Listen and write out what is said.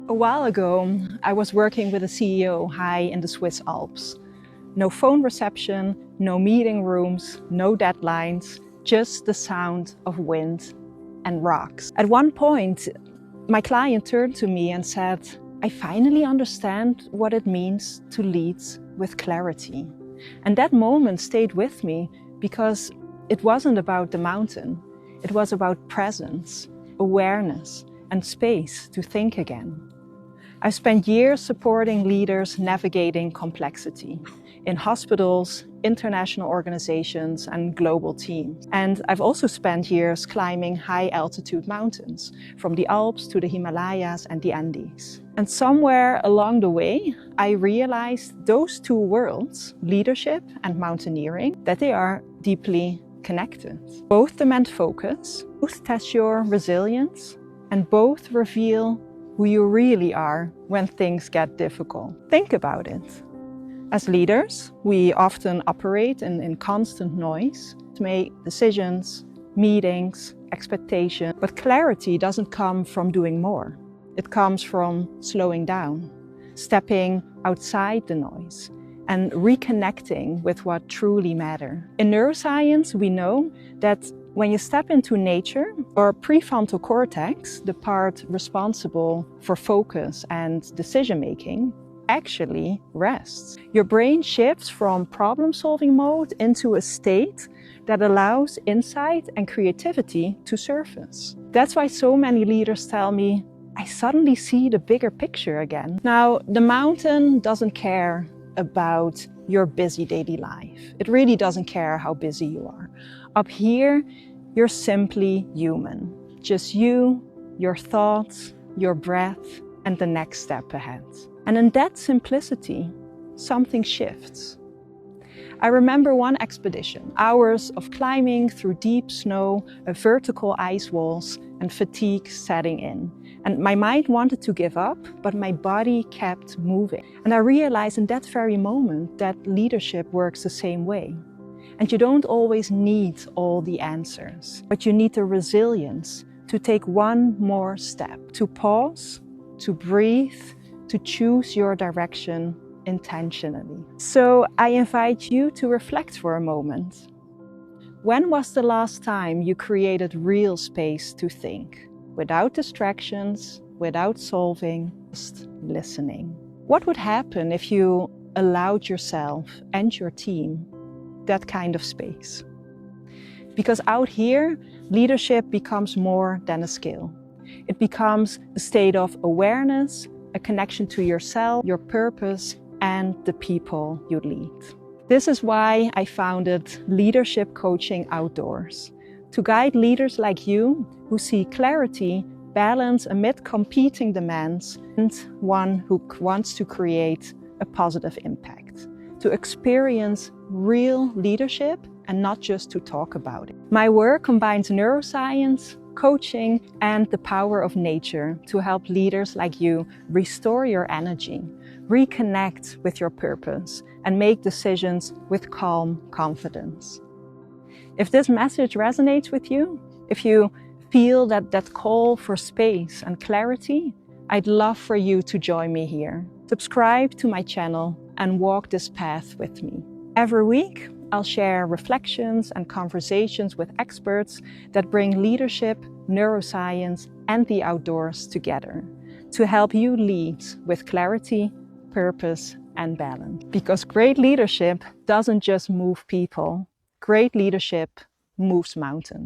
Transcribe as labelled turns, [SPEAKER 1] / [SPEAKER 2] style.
[SPEAKER 1] A while ago, I was working with a CEO high in the Swiss Alps. No phone reception, no meeting rooms, no deadlines, just the sound of wind and rocks. At one point, my client turned to me and said, "I finally understand what it means to lead with clarity." And that moment stayed with me because it wasn't about the mountain. It was about presence, awareness, and space to think again. I've spent years supporting leaders navigating complexity in hospitals, international organizations, and global teams. And I've also spent years climbing high-altitude mountains, from the Alps to the Himalayas and the Andes. And somewhere along the way, I realized those two worlds, leadership and mountaineering, that they are deeply connected. Both demand focus, both test your resilience, and both reveal who you really are when things get difficult. Think about it. As leaders, we often operate in constant noise to make decisions, meetings, expectations. But clarity doesn't come from doing more. It comes from slowing down, stepping outside the noise, and reconnecting with what truly matters. In neuroscience, we know that when you step into nature, our prefrontal cortex, the part responsible for focus and decision-making, actually rests. Your brain shifts from problem-solving mode into a state that allows insight and creativity to surface. That's why so many leaders tell me, "I suddenly see the bigger picture again." Now, the mountain doesn't care about your busy daily life. It really doesn't care how busy you are. Up here, you're simply human. Just you, your thoughts, your breath, and the next step ahead. And in that simplicity, something shifts. I remember one expedition, hours of climbing through deep snow, vertical ice walls, and fatigue setting in. And my mind wanted to give up, but my body kept moving. And I realized in that very moment that leadership works the same way. And you don't always need all the answers, but you need the resilience to take one more step, to pause, to breathe, to choose your direction intentionally. So I invite you to reflect for a moment. When was the last time you created real space to think, without distractions, without solving, just listening? What would happen if you allowed yourself and your team that kind of space? Because out here, leadership becomes more than a skill. It becomes a state of awareness, a connection to yourself, your purpose, and the people you lead. This is why I founded Leadership Coaching Outdoors, to guide leaders like you who see clarity, balance amid competing demands, and one who wants to create a positive impact, to experience real leadership and not just to talk about it. My work combines neuroscience, coaching, and the power of nature to help leaders like you restore your energy, reconnect with your purpose, and make decisions with calm confidence. If this message resonates with you, if you feel that call for space and clarity, I'd love for you to join me here. Subscribe to my channel and walk this path with me. Every week, I'll share reflections and conversations with experts that bring leadership, neuroscience, and the outdoors together to help you lead with clarity, purpose, and balance. Because great leadership doesn't just move people, great leadership moves mountains.